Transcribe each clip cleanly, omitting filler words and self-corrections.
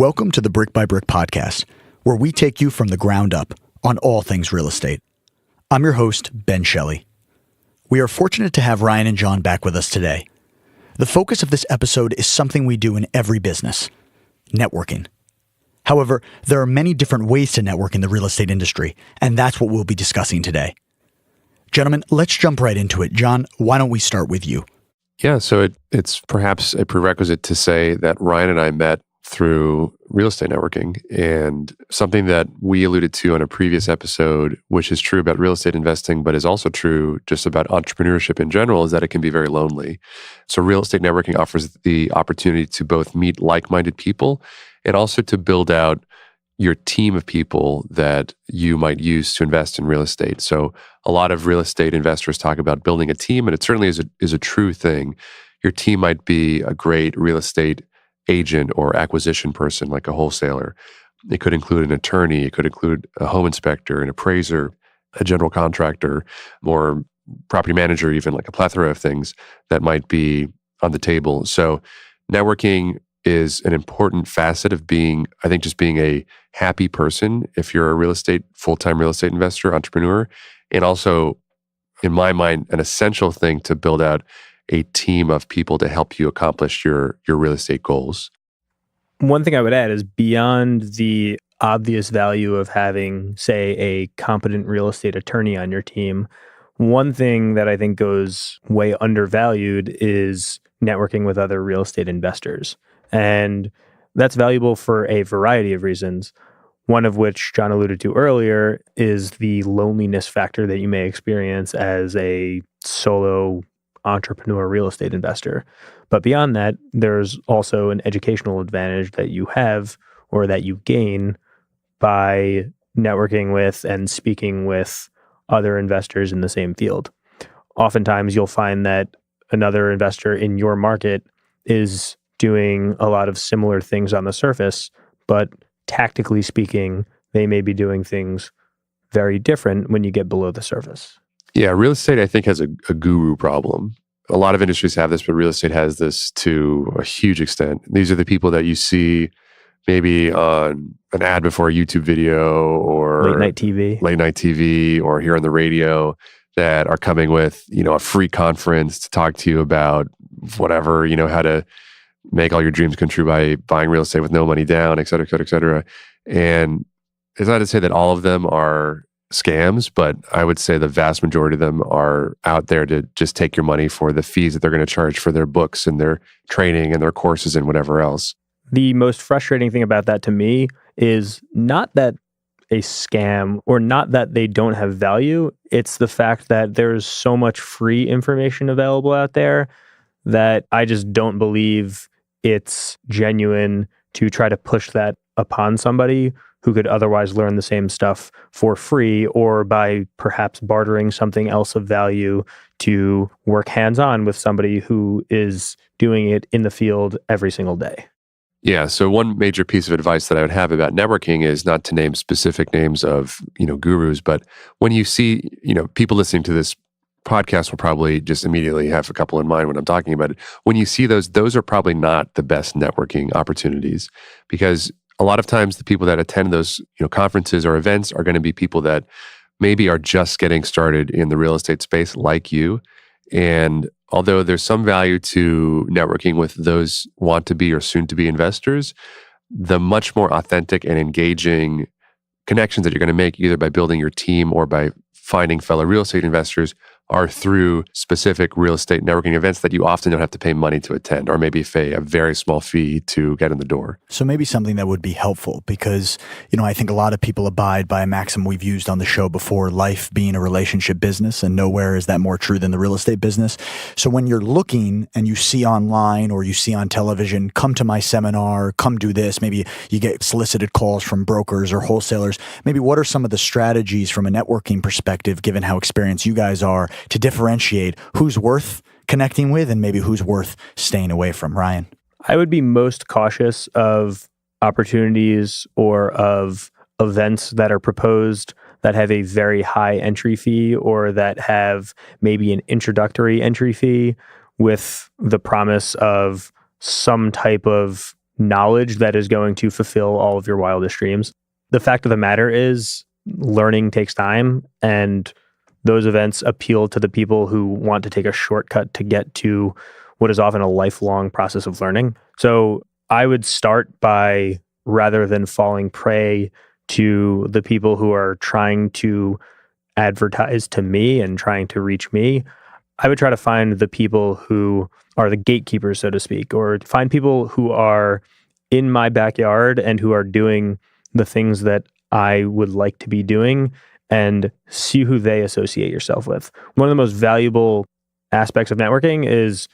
Welcome to the Brick by Brick podcast, where we take you from the ground up on all things real estate. I'm your host, Ben Shelley. We are fortunate to have Ryan and John back with us today. The focus of this episode is something we do in every business: networking. However, there are many different ways to network in the real estate industry, and that's what we'll be discussing today. Gentlemen, let's jump right into it. John, why don't we start with you? Yeah, so it's perhaps a prerequisite to say that Ryan and I met through real estate networking, and something that we alluded to on a previous episode, which is true about real estate investing, but is also true just about entrepreneurship in general, is that it can be very lonely. So real estate networking offers the opportunity to both meet like-minded people and also to build out your team of people that you might use to invest in real estate. So a lot of real estate investors talk about building a team, and it certainly is a true thing. Your team might be a great real estate agent or acquisition person, like a wholesaler. It could include an attorney. It could include a home inspector, an appraiser, a general contractor, or property manager, even, like a plethora of things that might be on the table. So networking is an important facet of being, I think, just being a happy person if you're a full-time real estate investor, entrepreneur, and also, in my mind, an essential thing to build out a team of people to help you accomplish your real estate goals. One thing I would add is, beyond the obvious value of having, say, a competent real estate attorney on your team, one thing that I think goes way undervalued is networking with other real estate investors. And that's valuable for a variety of reasons, one of which John alluded to earlier is the loneliness factor that you may experience as a solo entrepreneur real estate investor. But beyond that, there's also an educational advantage that you have, or that you gain, by networking with and speaking with other investors in the same field. Oftentimes, you'll find that another investor in your market is doing a lot of similar things on the surface, but tactically speaking, they may be doing things very different when you get below the surface. Yeah, real estate, I think, has a guru problem. A lot of industries have this, but real estate has this to a huge extent. These are the people that you see maybe on an ad before a YouTube video or late night TV, or here on the radio, that are coming with, a free conference to talk to you about whatever, how to make all your dreams come true by buying real estate with no money down, et cetera, et cetera, et cetera. And it's not to say that all of them are scams, but I would say the vast majority of them are out there to just take your money for the fees that they're going to charge for their books and their training and their courses and whatever else. The most frustrating thing about that to me is not that a scam or not that they don't have value. It's the fact that there's so much free information available out there that I just don't believe it's genuine to try to push that upon somebody who could otherwise learn the same stuff for free, or by perhaps bartering something else of value to work hands-on with somebody who is doing it in the field every single day. Yeah, so one major piece of advice that I would have about networking is not to name specific names of, gurus, but when you see, people listening to this podcast will probably just immediately have a couple in mind when I'm talking about it. When you see those are probably not the best networking opportunities, because a lot of times the people that attend those conferences or events are going to be people that maybe are just getting started in the real estate space like you. And although there's some value to networking with those want to be or soon to be investors, the much more authentic and engaging connections that you're going to make, either by building your team or by finding fellow real estate investors, are through specific real estate networking events that you often don't have to pay money to attend, or maybe pay a very small fee to get in the door. So maybe something that would be helpful, because, I think a lot of people abide by a maxim we've used on the show before: life being a relationship business, and nowhere is that more true than the real estate business. So when you're looking and you see online or you see on television, come to my seminar, come do this, maybe you get solicited calls from brokers or wholesalers, maybe what are some of the strategies from a networking perspective, given how experienced you guys are, to differentiate who's worth connecting with and maybe who's worth staying away from? Ryan? I would be most cautious of opportunities or of events that are proposed that have a very high entry fee, or that have maybe an introductory entry fee with the promise of some type of knowledge that is going to fulfill all of your wildest dreams. The fact of the matter is, learning takes time, and those events appeal to the people who want to take a shortcut to get to what is often a lifelong process of learning. So I would start by, rather than falling prey to the people who are trying to advertise to me and trying to reach me, I would try to find the people who are the gatekeepers, so to speak, or find people who are in my backyard and who are doing the things that I would like to be doing, and see who they associate yourself with. One of the most valuable aspects of networking is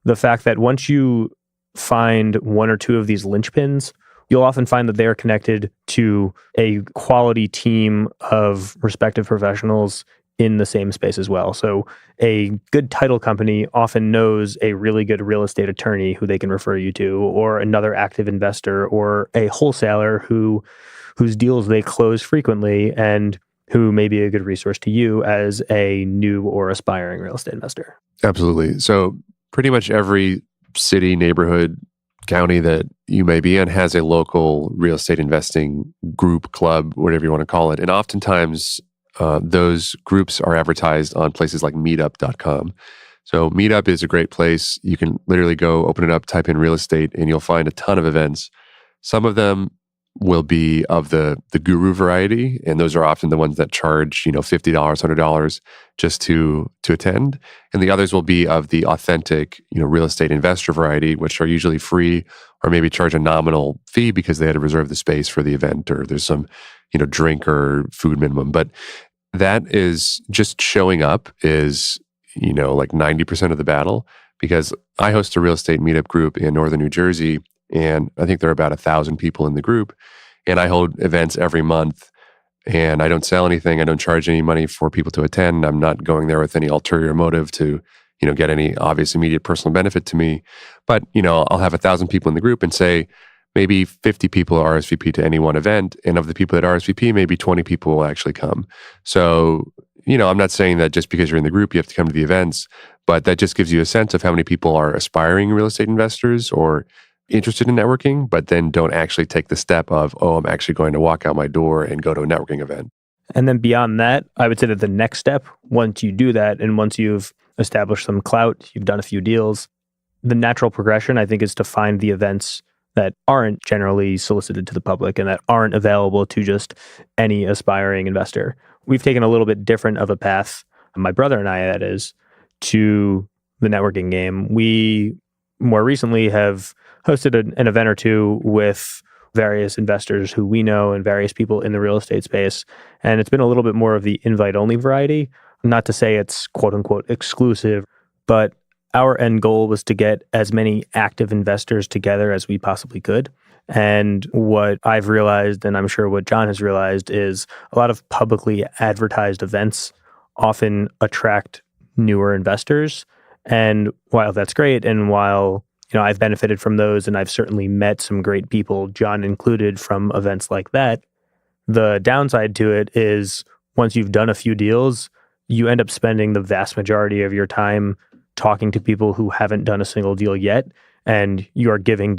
the fact that once you find one or two of these linchpins, you'll often find that they are connected to a quality team of respective professionals in the same space as well. So a good title company often knows a really good real estate attorney who they can refer you to, or another active investor, or a wholesaler whose deals they close frequently and who may be a good resource to you as a new or aspiring real estate investor. Absolutely. So pretty much every city, neighborhood, county that you may be in has a local real estate investing group, club, whatever you want to call it. And oftentimes those groups are advertised on places like meetup.com. So Meetup is a great place. You can literally go open it up, type in real estate, and you'll find a ton of events. Some of them will be of the guru variety, and those are often the ones that charge, $50, $100 just to attend. And the others will be of the authentic, real estate investor variety, which are usually free or maybe charge a nominal fee because they had to reserve the space for the event, or there's some, drink or food minimum. But that is just showing up is, like 90% of the battle, because I host a real estate meetup group in northern New Jersey, and I think there are about 1,000 people in the group. And I hold events every month, and I don't sell anything. I don't charge any money for people to attend. I'm not going there with any ulterior motive to, get any obvious immediate personal benefit to me. But, I'll have 1,000 people in the group and say, maybe 50 people RSVP to any one event. And of the people that RSVP, maybe 20 people will actually come. So, I'm not saying that just because you're in the group, you have to come to the events, but that just gives you a sense of how many people are aspiring real estate investors or interested in networking, but then don't actually take the step of, I'm actually going to walk out my door and go to a networking event. And then beyond that, I would say that the next step, once you do that, and once you've established some clout, you've done a few deals, the natural progression, I think, is to find the events that aren't generally solicited to the public and that aren't available to just any aspiring investor. We've taken a little bit different of a path, my brother and I, that is, to the networking game. We more recently have hosted an event or two with various investors who we know and various people in the real estate space. And it's been a little bit more of the invite-only variety. Not to say it's quote-unquote exclusive, but our end goal was to get as many active investors together as we possibly could. And what I've realized, and I'm sure what John has realized, is a lot of publicly advertised events often attract newer investors. And while that's great, and while I've benefited from those, and I've certainly met some great people, John included, from events like that, the downside to it is once you've done a few deals, you end up spending the vast majority of your time talking to people who haven't done a single deal yet, and you are giving,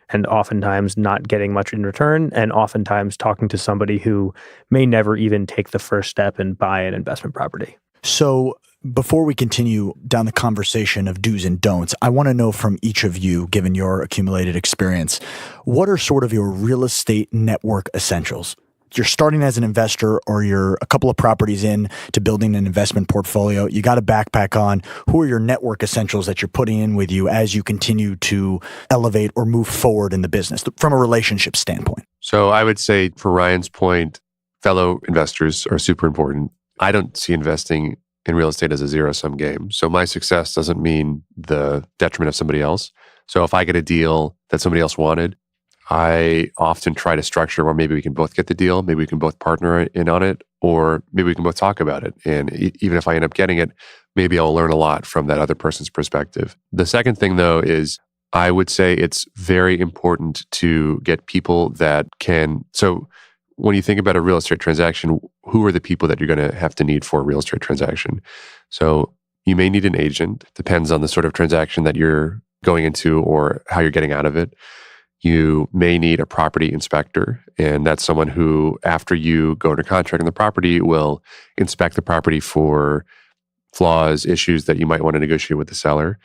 and oftentimes not getting much in return, and oftentimes talking to somebody who may never even take the first step and buy an investment property. So before we continue down the conversation of do's and don'ts, I want to know from each of you, given your accumulated experience, what are sort of your real estate network essentials? You're starting as an investor, or you're a couple of properties in to building an investment portfolio. You got a backpack on. Who are your network essentials that you're putting in with you as you continue to elevate or move forward in the business from a relationship standpoint? So I would say, for Ryan's point, fellow investors are super important. I don't see investing in real estate as a zero-sum game. So my success doesn't mean the detriment of somebody else. So if I get a deal that somebody else wanted, I often try to structure where maybe we can both get the deal, maybe we can both partner in on it, or maybe we can both talk about it. And even if I end up getting it, maybe I'll learn a lot from that other person's perspective. The second thing, though, is I would say it's very important to get people that can... So when you think about a real estate transaction, who are the people that you're going to have to need for a real estate transaction? So you may need an agent. Depends on the sort of transaction that you're going into or how you're getting out of it. You may need a property inspector, and that's someone who, after you go under contract on the property, will inspect the property for flaws, issues that you might want to negotiate with the seller.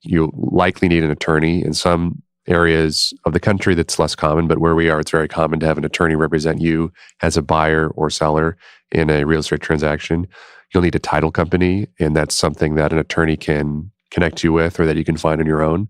You likely need an attorney. In some areas of the country, that's less common, but where we are, it's very common to have an attorney represent you as a buyer or seller in a real estate transaction. You'll need a title company, and that's something that an attorney can connect you with or that you can find on your own.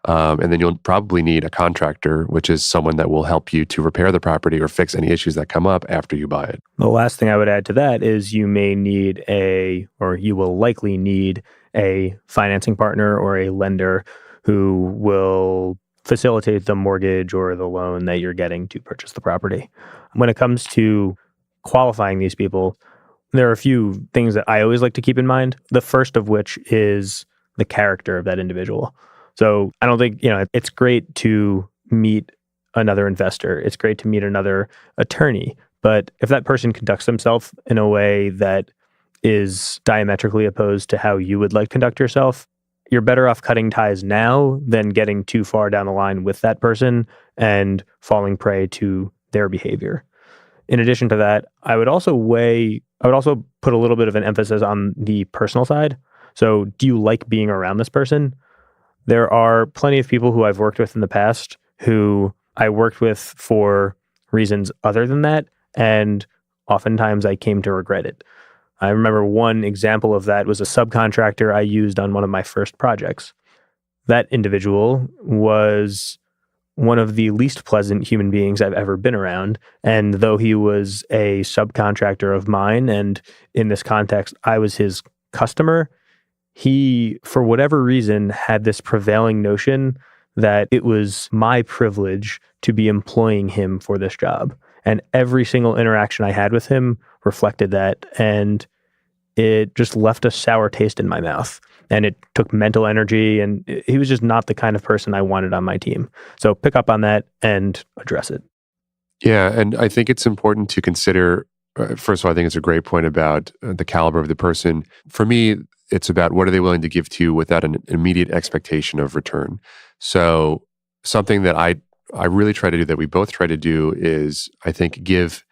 And then you'll probably need a contractor, which is someone that will help you to repair the property or fix any issues that come up after you buy it. The last thing I would add to that is you will likely need a financing partner or a lender who will facilitate the mortgage or the loan that you're getting to purchase the property. When it comes to qualifying these people, there are a few things that I always like to keep in mind. The first of which is the character of that individual. So I don't think, it's great to meet another investor. It's great to meet another attorney. But if that person conducts themselves in a way that is diametrically opposed to how you would like to conduct yourself, you're better off cutting ties now than getting too far down the line with that person and falling prey to their behavior. In addition to that, I would also put a little bit of an emphasis on the personal side. So do you like being around this person? There are plenty of people who I've worked with in the past who I worked with for reasons other than that, and oftentimes I came to regret it. I remember one example of that was a subcontractor I used on one of my first projects. That individual was one of the least pleasant human beings I've ever been around. And though he was a subcontractor of mine, and in this context, I was his customer, he, for whatever reason, had this prevailing notion that it was my privilege to be employing him for this job. And every single interaction I had with him reflected that. And it just left a sour taste in my mouth. And it took mental energy. And he was just not the kind of person I wanted on my team. So pick up on that and address it. Yeah. And I think it's important to consider, first of all, I think it's a great point about the caliber of the person. For me, it's about what are they willing to give to you without an immediate expectation of return. So something that I really try to do, that we both try to do, is I think give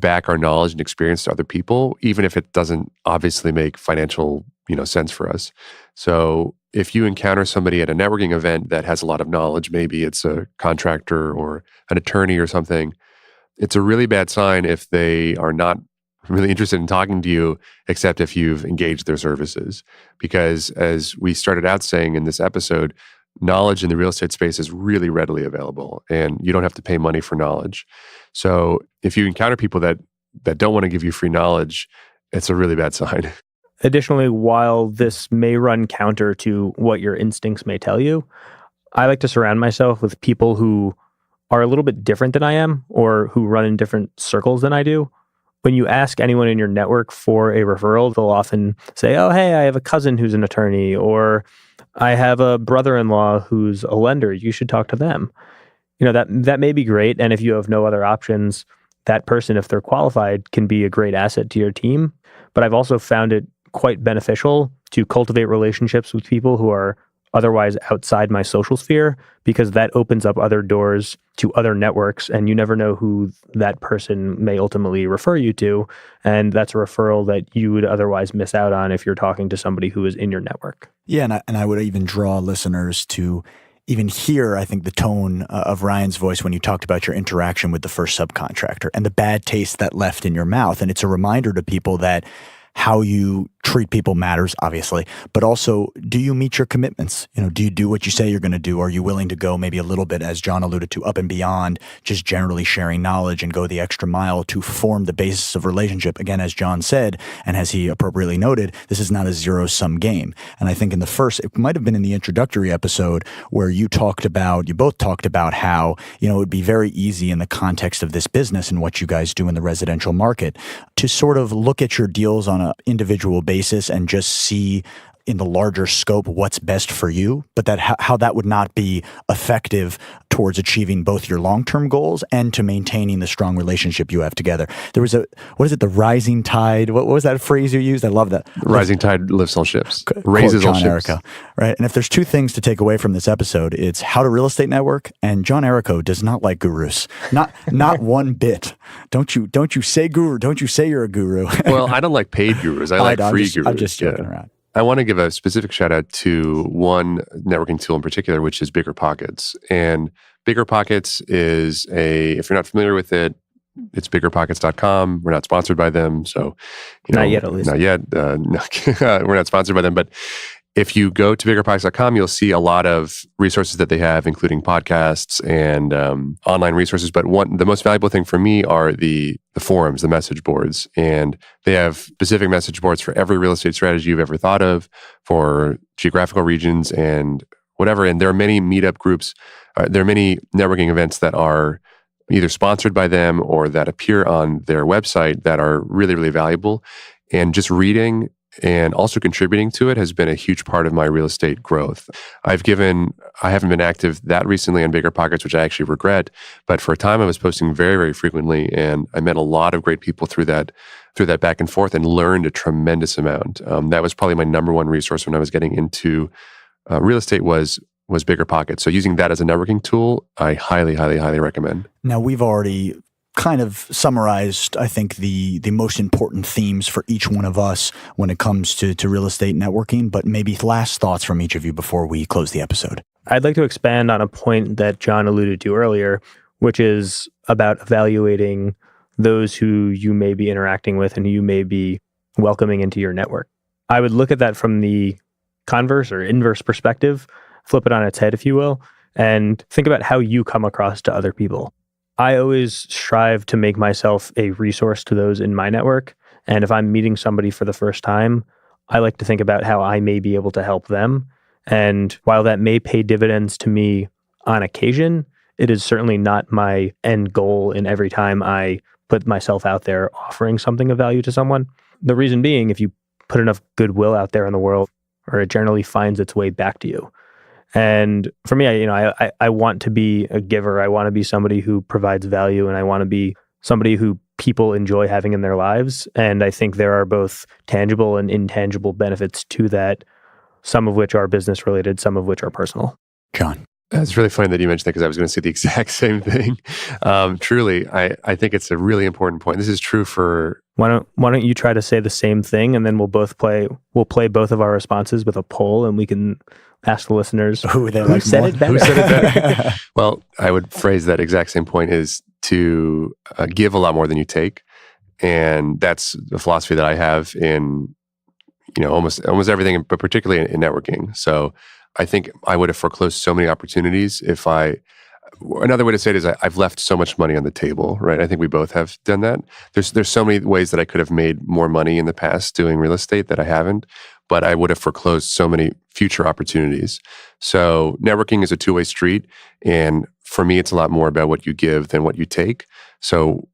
back our knowledge and experience to other people, even if it doesn't obviously make financial sense for us. So if you encounter somebody at a networking event that has a lot of knowledge, maybe it's a contractor or an attorney or something, it's a really bad sign if they are not really interested in talking to you, except if you've engaged their services. Because as we started out saying in this episode, knowledge in the real estate space is really readily available, and you don't have to pay money for knowledge. So if you encounter people that don't want to give you free knowledge, it's a really bad sign. Additionally, while this may run counter to what your instincts may tell you, I like to surround myself with people who are a little bit different than I am, or who run in different circles than I do. When you ask anyone in your network for a referral, they'll often say, oh, hey, I have a cousin who's an attorney, or I have a brother-in-law who's a lender. You should talk to them. That may be great. And if you have no other options, that person, if they're qualified, can be a great asset to your team. But I've also found it quite beneficial to cultivate relationships with people who are otherwise outside my social sphere, because that opens up other doors to other networks, and you never know who that person may ultimately refer you to. And that's a referral that you would otherwise miss out on if you're talking to somebody who is in your network. Yeah, and I would even draw listeners to even hear, I think, the tone of Ryan's voice when you talked about your interaction with the first subcontractor and the bad taste that left in your mouth. And it's a reminder to people that how you treat people matters, obviously, but also, do you meet your commitments? Do you do what you say you're going to do? Are you willing to go maybe a little bit, as John alluded to, up and beyond just generally sharing knowledge, and go the extra mile to form the basis of relationship? Again, as John said, and as he appropriately noted, this is not a zero-sum game. And I think it might have been in the introductory episode where you both talked about how, it would be very easy in the context of this business and what you guys do in the residential market to sort of look at your deals on an individual basis and just see in the larger scope what's best for you, but that how that would not be effective towards achieving both your long-term goals and to maintaining the strong relationship you have together. There was the rising tide? What was that phrase you used? I love that. Rising tide lifts all ships, raises all ships. Errico, right? And if there's two things to take away from this episode, it's how to real estate network, and John Errico does not like gurus. Not one bit. Don't you say guru. Don't you say you're a guru. Well, I don't like paid gurus. I like free gurus. I'm just joking around. I want to give a specific shout out to one networking tool in particular, which is BiggerPockets. And BiggerPockets is if you're not familiar with it, it's biggerpockets.com. We're not sponsored by them. So, not yet, at least. Not yet. We're not sponsored by them. But if you go to biggerpockets.com, you'll see a lot of resources that they have, including podcasts and online resources. But the most valuable thing for me are the forums, the message boards. And they have specific message boards for every real estate strategy you've ever thought of, for geographical regions and whatever. And there are many meetup groups. There are many networking events that are either sponsored by them or that appear on their website that are really, really valuable. And just reading and also contributing to it has been a huge part of my real estate growth. I haven't been active that recently on BiggerPockets, which I actually regret, but for a time I was posting very, very frequently, and I met a lot of great people through that back and forth and learned a tremendous amount. That was probably my number one resource when I was getting into real estate was BiggerPockets. So using that as a networking tool, I highly, highly, highly recommend. Now, we've already kind of summarized, I think, the most important themes for each one of us when it comes to real estate networking, but maybe last thoughts from each of you before we close the episode. I'd like to expand on a point that John alluded to earlier, which is about evaluating those who you may be interacting with and who you may be welcoming into your network. I would look at that from the converse or inverse perspective, flip it on its head, if you will, and think about how you come across to other people. I always strive to make myself a resource to those in my network. And if I'm meeting somebody for the first time, I like to think about how I may be able to help them. And while that may pay dividends to me on occasion, it is certainly not my end goal in every time I put myself out there offering something of value to someone. The reason being, if you put enough goodwill out there in the world, or it generally finds its way back to you. And for me, I want to be a giver. I want to be somebody who provides value, and I want to be somebody who people enjoy having in their lives. And I think there are both tangible and intangible benefits to that, some of which are business related, some of which are personal. John. It's really funny that you mentioned that because I was going to say the exact same thing. Truly, I think it's a really important point. This is true for... Why don't you try to say the same thing, and then we'll play both of our responses with a poll, and we can ask the listeners who said it better. Who said it better? Well, I would phrase that exact same point is to give a lot more than you take, and that's the philosophy that I have in almost everything, but particularly in networking. So I think I would have foreclosed so many opportunities if another way to say it is I've left so much money on the table, right? I think we both have done that. There's so many ways that I could have made more money in the past doing real estate that I haven't, but I would have foreclosed so many future opportunities. So networking is a two-way street. And for me, it's a lot more about what you give than what you take. So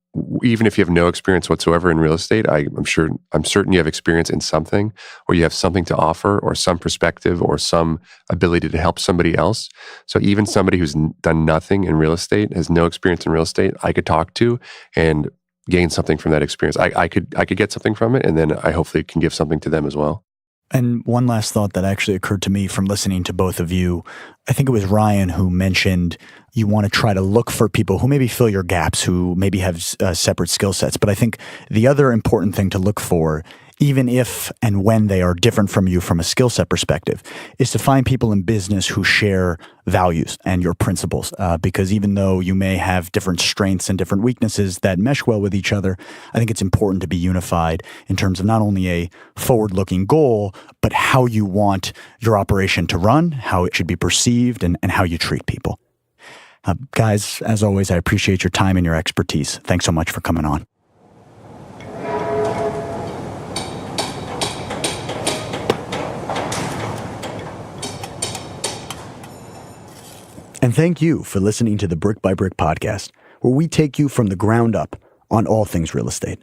even if you have no experience whatsoever in real estate, I'm certain you have experience in something, or you have something to offer, or some perspective, or some ability to help somebody else. So even somebody who's done nothing in real estate, has no experience in real estate, I could talk to and gain something from that experience. I could get something from it, and then I hopefully can give something to them as well. And one last thought that actually occurred to me from listening to both of you, I think it was Ryan who mentioned you want to try to look for people who maybe fill your gaps, who maybe have separate skill sets. But I think the other important thing to look for, even if and when they are different from you from a skill set perspective, is to find people in business who share values and your principles. Because even though you may have different strengths and different weaknesses that mesh well with each other, I think it's important to be unified in terms of not only a forward-looking goal, but how you want your operation to run, how it should be perceived, and how you treat people. Guys, as always, I appreciate your time and your expertise. Thanks so much for coming on. And thank you for listening to the Brick by Brick podcast, where we take you from the ground up on all things real estate.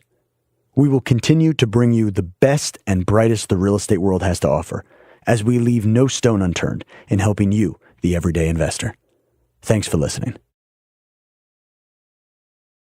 We will continue to bring you the best and brightest the real estate world has to offer, as we leave no stone unturned in helping you, the everyday investor. Thanks for listening.